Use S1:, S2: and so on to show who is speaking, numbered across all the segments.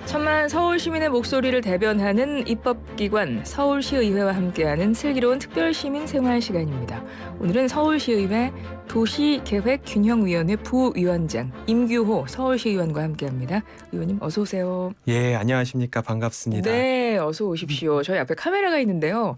S1: 천만 서울 시민의 목소리를 대변하는 입법기관 서울시의회와 함께하는 슬기로운 특별시민 생활 시간입니다. 오늘은 서울시의회 도시계획균형위원회 부위원장 임규호 서울시의원과 함께합니다. 의원님 어서 오세요.
S2: 예, 안녕하십니까. 반갑습니다.
S1: 네, 어서 오십시오. 저희 앞에 카메라가 있는데요.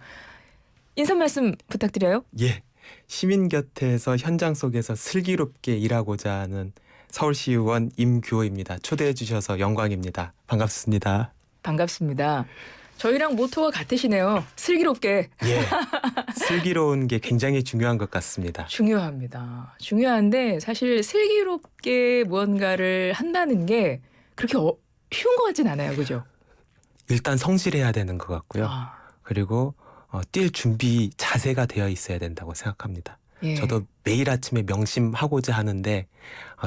S1: 인사 말씀 부탁드려요.
S2: 예, 시민 곁에서 현장 속에서 슬기롭게 일하고자 하는 서울시의원 임규호입니다. 초대해 주셔서 영광입니다. 반갑습니다.
S1: 반갑습니다. 저희랑 모토가 같으시네요. 슬기롭게.
S2: 예, 슬기로운 게 굉장히 중요한 것 같습니다.
S1: 중요합니다. 중요한데 사실 슬기롭게 무언가를 한다는 게 그렇게 쉬운 것 같진 않아요. 그죠?
S2: 일단 성실해야 되는 것 같고요. 그리고 뛸 준비 자세가 되어 있어야 된다고 생각합니다.
S1: 예.
S2: 저도 매일 아침에 명심하고자 하는데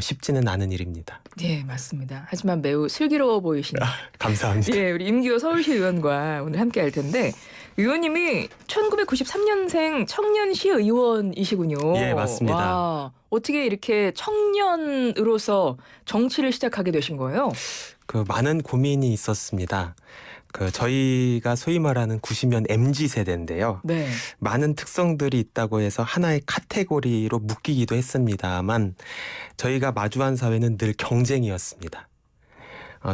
S2: 쉽지는 않은 일입니다.
S1: 예, 맞습니다. 하지만 매우 슬기로워 보이시는.
S2: 감사합니다.
S1: 예, 우리 임규호 서울시 의원과 오늘 함께 할 텐데 의원님이 1993년생 청년시 의원이시군요.
S2: 예, 맞습니다.
S1: 와, 어떻게 이렇게 청년으로서 정치를 시작하게 되신 거예요?
S2: 많은 고민이 있었습니다. 저희가 소위 말하는 90년 MZ 세대인데요.
S1: 네.
S2: 많은 특성들이 있다고 해서 하나의 카테고리로 묶이기도 했습니다만 저희가 마주한 사회는 늘 경쟁이었습니다.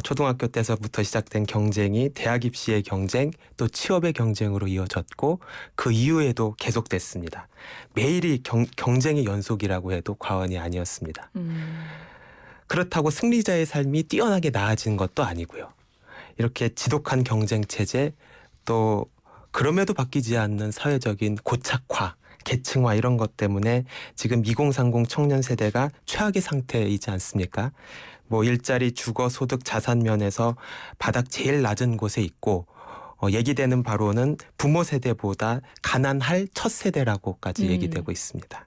S2: 초등학교 때서부터 시작된 경쟁이 대학 입시의 경쟁, 또 취업의 경쟁으로 이어졌고 그 이후에도 계속됐습니다. 매일이 경쟁의 연속이라고 해도 과언이 아니었습니다. 그렇다고 승리자의 삶이 뛰어나게 나아진 것도 아니고요. 이렇게 지독한 경쟁 체제, 또 그럼에도 바뀌지 않는 사회적인 고착화, 계층화 이런 것 때문에 지금 2030 청년 세대가 최악의 상태이지 않습니까? 일자리, 주거, 소득, 자산 면에서 바닥 제일 낮은 곳에 있고 얘기되는 바로는 부모 세대보다 가난할 첫 세대라고까지 얘기되고 있습니다.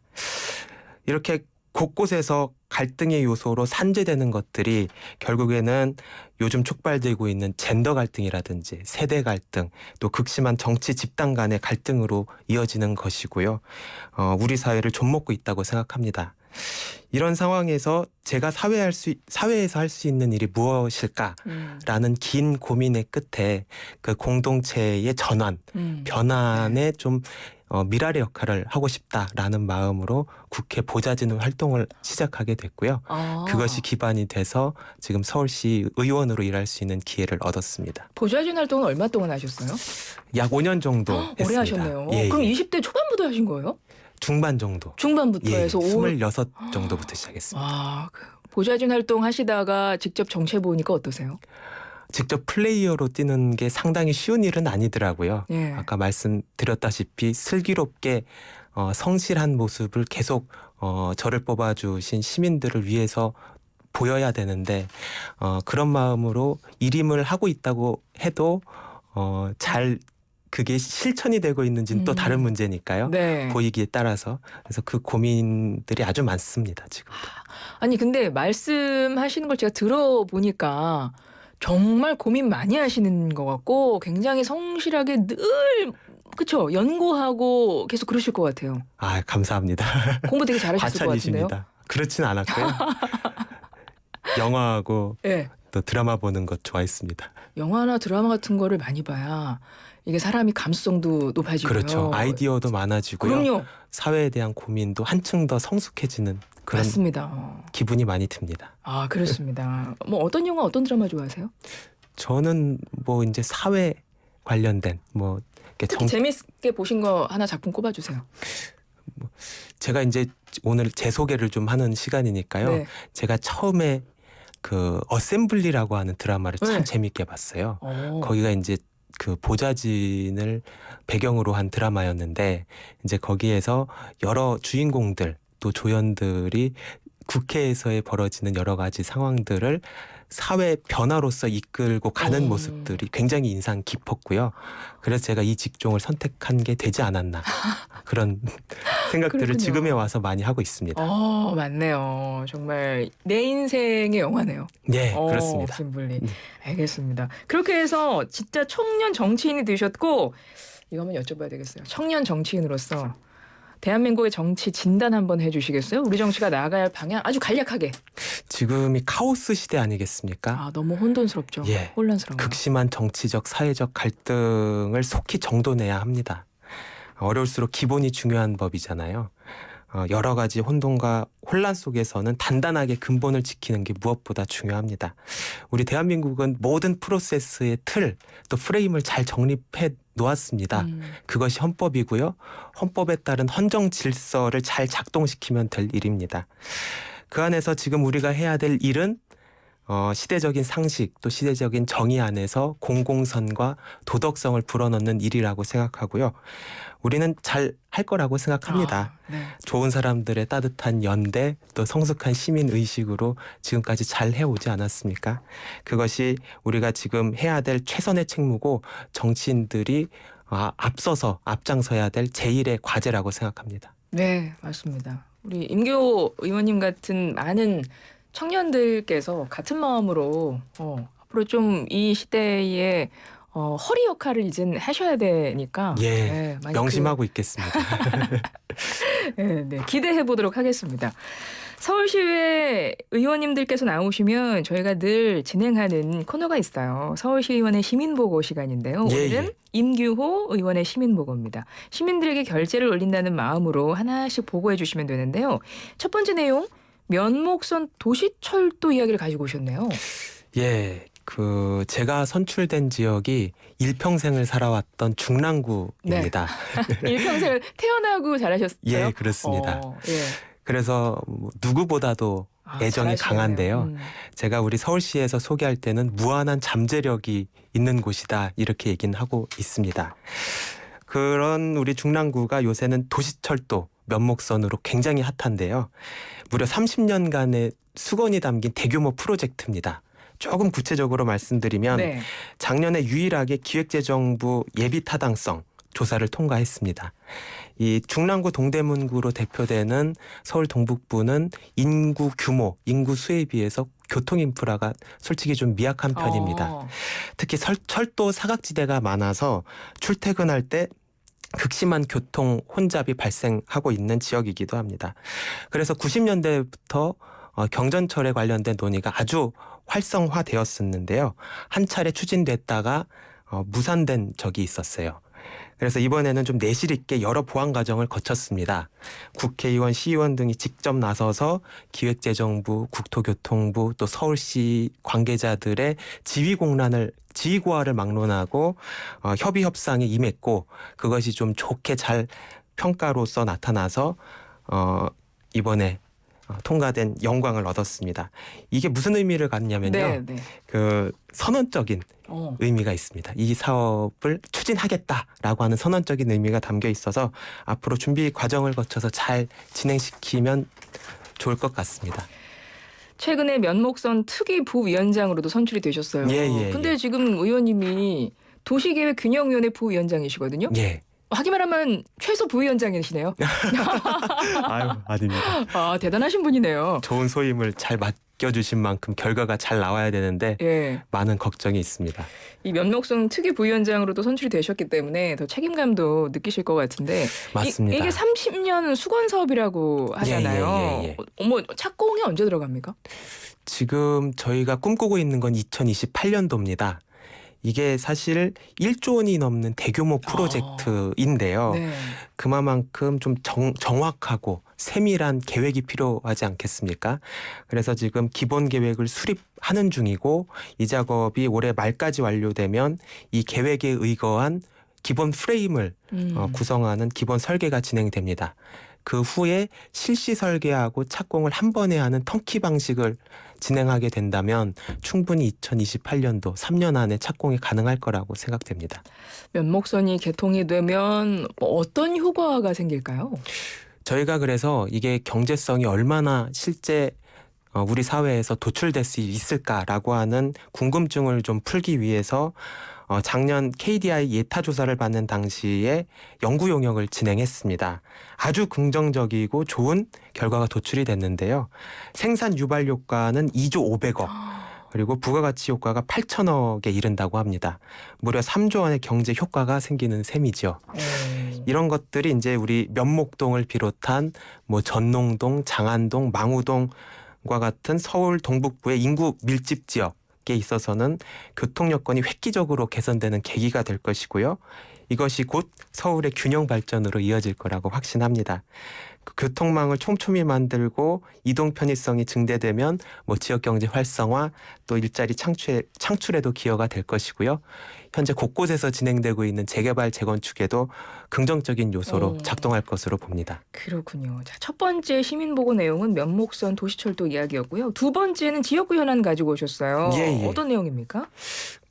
S2: 이렇게 곳곳에서 갈등의 요소로 산재되는 것들이 결국에는 요즘 촉발되고 있는 젠더 갈등이라든지 세대 갈등, 또 극심한 정치 집단 간의 갈등으로 이어지는 것이고요. 우리 사회를 좀먹고 있다고 생각합니다. 이런 상황에서 제가 사회에서 할 수 있는 일이 무엇일까라는 긴 고민의 끝에 그 공동체의 전환, 변환에 좀 미랄의 역할을 하고 싶다라는 마음으로 국회 보좌진 활동을 시작하게 됐고요. 그것이 기반이 돼서 지금 서울시 의원으로 일할 수 있는 기회를 얻었습니다.
S1: 보좌진 활동은 얼마 동안 하셨어요?
S2: 약 5년 정도 했습니다.
S1: 오래 하셨네요.
S2: 예,
S1: 그럼
S2: 예.
S1: 20대 초반부터 하신 거예요?
S2: 중반 정도.
S1: 중반부터
S2: 예,
S1: 해서
S2: 26 정도부터 시작했습니다.
S1: 보좌진 활동 하시다가 직접 정치해 보니까 어떠세요?
S2: 직접 플레이어로 뛰는 게 상당히 쉬운 일은 아니더라고요.
S1: 예.
S2: 아까 말씀드렸다시피 슬기롭게 성실한 모습을 계속 저를 뽑아주신 시민들을 위해서 보여야 되는데 그런 마음으로 일임을 하고 있다고 해도 잘 그게 실천이 되고 있는지는 또 다른 문제니까요.
S1: 네.
S2: 보이기에 따라서. 그래서 그 고민들이 아주 많습니다. 지금.
S1: 아니 근데 말씀하시는 걸 제가 들어보니까 정말 고민 많이 하시는 것 같고 굉장히 성실하게 늘 그쵸? 연구하고 계속 그러실 것 같아요.
S2: 감사합니다.
S1: 공부 되게 잘하셨을 것 같은데요.
S2: 그렇진 않았고요. 영화하고
S1: 네.
S2: 또 드라마 보는 것 좋아했습니다.
S1: 영화나 드라마 같은 거를 많이 봐야 이게 사람이 감수성도 높아지고요.
S2: 그렇죠. 아이디어도 많아지고요.
S1: 그럼요.
S2: 사회에 대한 고민도 한층 더 성숙해지는 그런
S1: 맞습니다.
S2: 기분이 많이 듭니다.
S1: 그렇습니다. 어떤 영화 어떤 드라마 좋아하세요?
S2: 저는 이제 사회 관련된
S1: 특히 재밌게 보신 거 하나 작품 꼽아주세요.
S2: 제가 이제 오늘 제 소개를 좀 하는 시간이니까요.
S1: 네.
S2: 제가 처음에 어셈블리라고 하는 드라마를 참
S1: 네.
S2: 재밌게 봤어요. 거기가 이제 보좌진을 배경으로 한 드라마였는데 이제 거기에서 여러 주인공들 또 조연들이 국회에서의 벌어지는 여러 가지 상황들을 사회 변화로서 이끌고 가는 모습들이 굉장히 인상 깊었고요. 그래서 제가 이 직종을 선택한 게 되지 않았나 그런 생각들을
S1: 그렇군요.
S2: 지금에 와서 많이 하고 있습니다.
S1: 맞네요. 정말 내 인생의 영화네요.
S2: 네, 그렇습니다.
S1: 어셈블리. 알겠습니다. 그렇게 해서 진짜 청년 정치인이 되셨고 이거 한번 여쭤봐야 되겠어요. 청년 정치인으로서 대한민국의 정치 진단 한번 해주시겠어요? 우리 정치가 나아가야 할 방향 아주 간략하게.
S2: 지금이 카오스 시대 아니겠습니까?
S1: 아, 너무 혼돈스럽죠.
S2: 예.
S1: 혼란스러워요.
S2: 극심한 정치적, 사회적 갈등을 속히 정돈해야 합니다. 어려울수록 기본이 중요한 법이잖아요. 여러 가지 혼돈과 혼란 속에서는 단단하게 근본을 지키는 게 무엇보다 중요합니다. 우리 대한민국은 모든 프로세스의 틀, 또 프레임을 잘 정립해 놓았습니다. 그것이 헌법이고요. 헌법에 따른 헌정 질서를 잘 작동시키면 될 일입니다. 그 안에서 지금 우리가 해야 될 일은 시대적인 상식 또 시대적인 정의 안에서 공공선과 도덕성을 불어넣는 일이라고 생각하고요. 우리는 잘 할 거라고 생각합니다.
S1: 네.
S2: 좋은 사람들의 따뜻한 연대 또 성숙한 시민 의식으로 지금까지 잘 해오지 않았습니까? 그것이 우리가 지금 해야 될 최선의 책무고 정치인들이 앞장서야 될 제1의 과제라고 생각합니다.
S1: 네, 맞습니다. 우리 임교 의원님 같은 많은 청년들께서 같은 마음으로 앞으로 좀 이 시대에 허리 역할을 이젠 하셔야 되니까
S2: 예,
S1: 많이
S2: 명심하고 있겠습니다.
S1: 네, 기대해 보도록 하겠습니다. 서울시의회 의원님들께서 나오시면 저희가 늘 진행하는 코너가 있어요. 서울시 의원의 시민보고 시간인데요.
S2: 예,
S1: 오늘은
S2: 예.
S1: 임규호 의원의 시민보고입니다. 시민들에게 결재를 올린다는 마음으로 하나씩 보고해 주시면 되는데요. 첫 번째 내용, 면목선 도시철도 이야기를 가지고 오셨네요.
S2: 예, 제가 선출된 지역이 일평생을 살아왔던 중랑구입니다.
S1: 일평생을 태어나고 자라셨어요?
S2: 예, 그렇습니다.
S1: 예.
S2: 그래서 누구보다도 애정이
S1: 잘하시네요.
S2: 강한데요. 제가 우리 서울시에서 소개할 때는 무한한 잠재력이 있는 곳이다 이렇게 얘기는 하고 있습니다. 그런 우리 중랑구가 요새는 도시철도 면목선으로 굉장히 핫한데요. 무려 30년간의 수건이 담긴 대규모 프로젝트입니다. 조금 구체적으로 말씀드리면
S1: 네.
S2: 작년에 유일하게 기획재정부 예비타당성 조사를 통과했습니다. 이 중랑구 동대문구로 대표되는 서울 동북부는 인구 규모, 인구 수에 비해서 교통 인프라가 솔직히 좀 미약한 편입니다. 특히 철도 사각지대가 많아서 출퇴근할 때 극심한 교통 혼잡이 발생하고 있는 지역이기도 합니다. 그래서 90년대부터 경전철에 관련된 논의가 아주 활성화되었었는데요. 한 차례 추진됐다가 무산된 적이 있었어요. 그래서 이번에는 좀 내실 있게 여러 보완 과정을 거쳤습니다. 국회의원, 시의원 등이 직접 나서서 기획재정부, 국토교통부 또 서울시 관계자들의 지휘고하를 막론하고 협의 협상에 임했고 그것이 좀 좋게 잘 평가로서 나타나서 이번에 통과된 영광을 얻었습니다. 이게 무슨 의미를 갖냐면요.
S1: 네.
S2: 선언적인 의미가 있습니다. 이 사업을 추진하겠다라고 하는 선언적인 의미가 담겨 있어서 앞으로 준비 과정을 거쳐서 잘 진행시키면 좋을 것 같습니다.
S1: 최근에 면목선 특위 부위원장으로도 선출이 되셨어요. 근데 지금 의원님이 도시계획균형위원회 부위원장이시거든요.
S2: 예.
S1: 하기만 하면 최소 부위원장이시네요.
S2: 아유, 아닙니다.
S1: 대단하신 분이네요.
S2: 좋은 소임을 잘 맡겨주신 만큼 결과가 잘 나와야 되는데
S1: 예.
S2: 많은 걱정이 있습니다.
S1: 이 면목선 특위 부위원장으로도 선출이 되셨기 때문에 더 책임감도 느끼실 것 같은데
S2: 맞습니다.
S1: 이게 30년 수건 사업이라고 하잖아요.
S2: 예.
S1: 착공이 언제 들어갑니까?
S2: 지금 저희가 꿈꾸고 있는 건 2028년도입니다. 이게 사실 1조 원이 넘는 대규모 프로젝트인데요.
S1: 네.
S2: 그만큼 좀 정확하고 세밀한 계획이 필요하지 않겠습니까? 그래서 지금 기본 계획을 수립하는 중이고 이 작업이 올해 말까지 완료되면 이 계획에 의거한 기본 프레임을 구성하는 기본 설계가 진행됩니다. 그 후에 실시 설계하고 착공을 한 번에 하는 턴키 방식을 진행하게 된다면 충분히 2028년도 3년 안에 착공이 가능할 거라고 생각됩니다.
S1: 면목선이 개통이 되면 어떤 효과가 생길까요?
S2: 저희가 그래서 이게 경제성이 얼마나 실제 우리 사회에서 도출될 수 있을까라고 하는 궁금증을 좀 풀기 위해서 작년 KDI 예타 조사를 받는 당시에 연구 용역을 진행했습니다. 아주 긍정적이고 좋은 결과가 도출이 됐는데요. 생산 유발 효과는 2조 500억 그리고 부가가치 효과가 8천억에 이른다고 합니다. 무려 3조 원의 경제 효과가 생기는 셈이죠. 이런 것들이 이제 우리 면목동을 비롯한 뭐 전농동, 장안동, 망우동과 같은 서울 동북부의 인구 밀집 지역에 있어서는 교통 여건이 획기적으로 개선되는 계기가 될 것이고요. 이것이 곧 서울의 균형 발전으로 이어질 거라고 확신합니다. 그 교통망을 촘촘히 만들고 이동 편의성이 증대되면 뭐 지역 경제 활성화 또 일자리 창출에도 기여가 될 것이고요. 현재 곳곳에서 진행되고 있는 재개발 재건축에도 긍정적인 요소로 작동할 것으로 봅니다.
S1: 그렇군요. 자, 첫 번째 시민보고 내용은 면목선 도시철도 이야기였고요. 두 번째는 지역구 현안 가지고 오셨어요.
S2: 예.
S1: 어떤 내용입니까?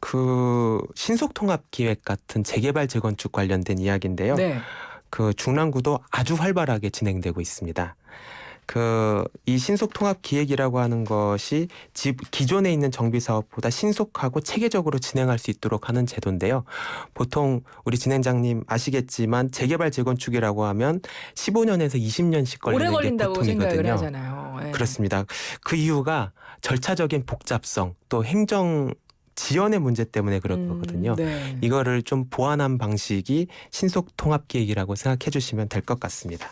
S2: 그 신속통합기획 같은 재개발 재건축 관련된 이야기인데요.
S1: 네.
S2: 그 중랑구도 아주 활발하게 진행되고 있습니다. 이 신속통합기획이라고 하는 것이 기존에 있는 정비사업보다 신속하고 체계적으로 진행할 수 있도록 하는 제도인데요. 보통 우리 진행장님 아시겠지만 재개발 재건축이라고 하면 15년에서 20년씩
S1: 오래
S2: 걸리는 게
S1: 걸린다고 생각을
S2: 보통이거든요.
S1: 하잖아요. 네.
S2: 그렇습니다. 그 이유가 절차적인 복잡성 또 행정 지연의 문제 때문에 그럴 거거든요.
S1: 네.
S2: 이거를 좀 보완한 방식이 신속통합기획이라고 생각해 주시면 될 것 같습니다.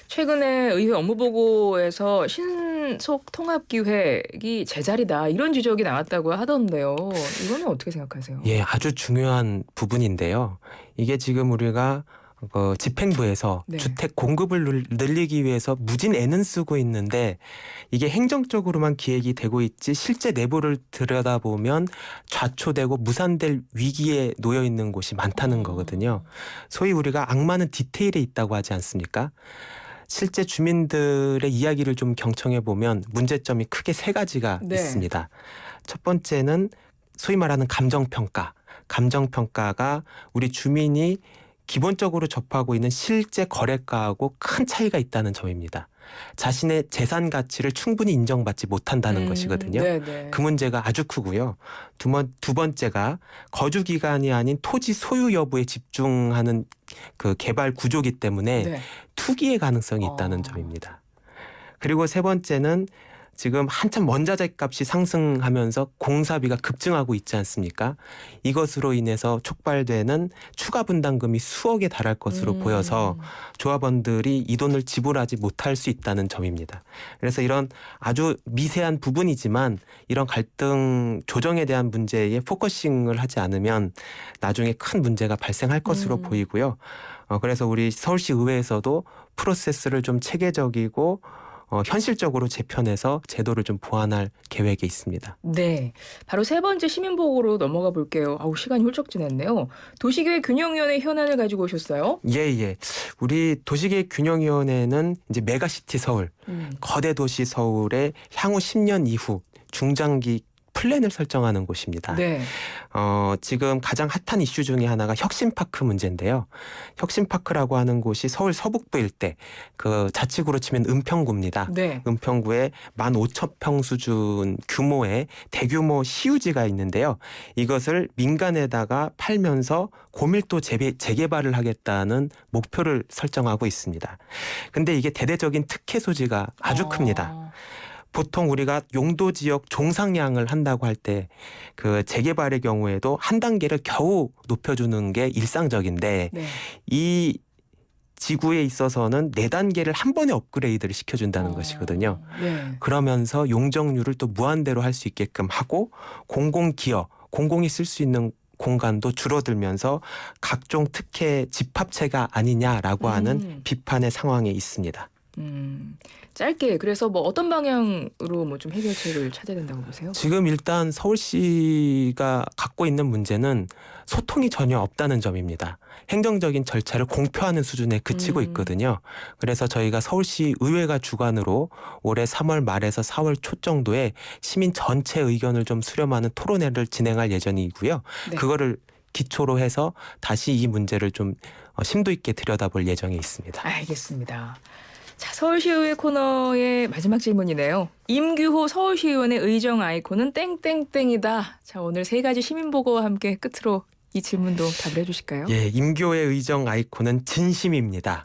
S1: 최근에 의회 업무보고에서 신속통합기획이 제자리다 이런 지적이 나왔다고 하던데요. 이거는 어떻게 생각하세요?
S2: 예, 아주 중요한 부분인데요. 이게 지금 우리가 집행부에서
S1: 네.
S2: 주택 공급을 늘리기 위해서 무진 애는 쓰고 있는데 이게 행정적으로만 기획이 되고 있지 실제 내부를 들여다보면 좌초되고 무산될 위기에 놓여 있는 곳이 많다는 거거든요. 소위 우리가 악마는 디테일에 있다고 하지 않습니까? 실제 주민들의 이야기를 좀 경청해 보면 문제점이 크게 세 가지가
S1: 네.
S2: 있습니다. 첫 번째는 소위 말하는 감정평가. 감정평가가 우리 주민이 기본적으로 접하고 있는 실제 거래가하고 큰 차이가 있다는 점입니다. 자신의 재산 가치를 충분히 인정받지 못한다는 것이거든요.
S1: 네네.
S2: 그 문제가 아주 크고요. 두 번째가 거주 기간이 아닌 토지 소유 여부에 집중하는 그 개발 구조기 때문에
S1: 네.
S2: 투기의 가능성이 있다는 점입니다. 그리고 세 번째는 지금 한참 원자재 값이 상승하면서 공사비가 급증하고 있지 않습니까? 이것으로 인해서 촉발되는 추가 분담금이 수억에 달할 것으로 보여서 조합원들이 이 돈을 지불하지 못할 수 있다는 점입니다. 그래서 이런 아주 미세한 부분이지만 이런 갈등 조정에 대한 문제에 포커싱을 하지 않으면 나중에 큰 문제가 발생할 것으로 보이고요. 그래서 우리 서울시 의회에서도 프로세스를 좀 체계적이고 현실적으로 재편해서 제도를 좀 보완할 계획에 있습니다.
S1: 네, 바로 세 번째 시민보고로 넘어가 볼게요. 아우 시간이 훌쩍 지났네요. 도시계획균형위원회 현안을 가지고 오셨어요?
S2: 예. 우리 도시계획균형위원회는 이제 메가시티 서울, 거대 도시 서울의 향후 10년 이후 중장기 플랜을 설정하는 곳입니다.
S1: 네.
S2: 지금 가장 핫한 이슈 중에 하나가 혁신파크 문제인데요. 혁신파크라고 하는 곳이 서울 서북부 일대, 그 자치구로 치면 은평구입니다.
S1: 네.
S2: 은평구에 15,000평 수준 규모의 대규모 시유지가 있는데요. 이것을 민간에다가 팔면서 고밀도 재개발을 하겠다는 목표를 설정하고 있습니다. 근데 이게 대대적인 특혜 소지가 아주 큽니다. 보통 우리가 용도 지역 종상향을 한다고 할 때 그 재개발의 경우에도 한 단계를 겨우 높여주는 게 일상적인데
S1: 네.
S2: 이 지구에 있어서는 4단계를 한 번에 업그레이드를 시켜준다는 것이거든요.
S1: 네.
S2: 그러면서 용적률을 또 무한대로 할 수 있게끔 하고 공공기여, 공공이 쓸 수 있는 공간도 줄어들면서 각종 특혜 집합체가 아니냐라고 하는 비판의 상황에 있습니다.
S1: 짧게 그래서 뭐 어떤 방향으로 뭐 좀 해결책을 찾아야 된다고 보세요?
S2: 지금 일단 서울시가 갖고 있는 문제는 소통이 전혀 없다는 점입니다. 행정적인 절차를 공표하는 수준에 그치고 있거든요. 그래서 저희가 서울시 의회가 주관으로 올해 3월 말에서 4월 초 정도에 시민 전체 의견을 좀 수렴하는 토론회를 진행할 예정이고요.
S1: 네.
S2: 그거를 기초로 해서 다시 이 문제를 좀 심도 있게 들여다볼 예정에 있습니다.
S1: 알겠습니다. 자, 서울시의회 코너의 마지막 질문이네요. 임규호 서울시의원의 의정 아이콘은 땡땡땡이다. 자, 오늘 세 가지 시민보고와 함께 끝으로 이 질문도 답을 해주실까요?
S2: 예, 임교의 의정 아이콘은 진심입니다.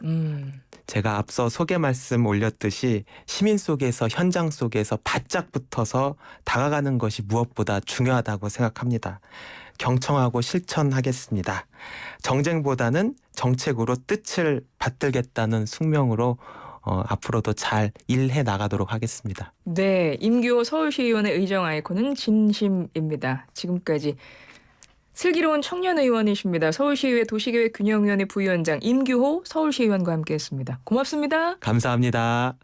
S2: 제가 앞서 소개 말씀 올렸듯이 시민 속에서 현장 속에서 바짝 붙어서 다가가는 것이 무엇보다 중요하다고 생각합니다. 경청하고 실천하겠습니다. 정쟁보다는 정책으로 뜻을 받들겠다는 숙명으로 앞으로도 잘 일해 나가도록 하겠습니다.
S1: 네, 임규호 서울시의원의 의정 아이콘은 진심입니다. 지금까지 슬기로운 청년 의원이십니다. 서울시의회 도시계획균형위원회 부위원장 임규호 서울시의원과 함께했습니다. 고맙습니다.
S2: 감사합니다.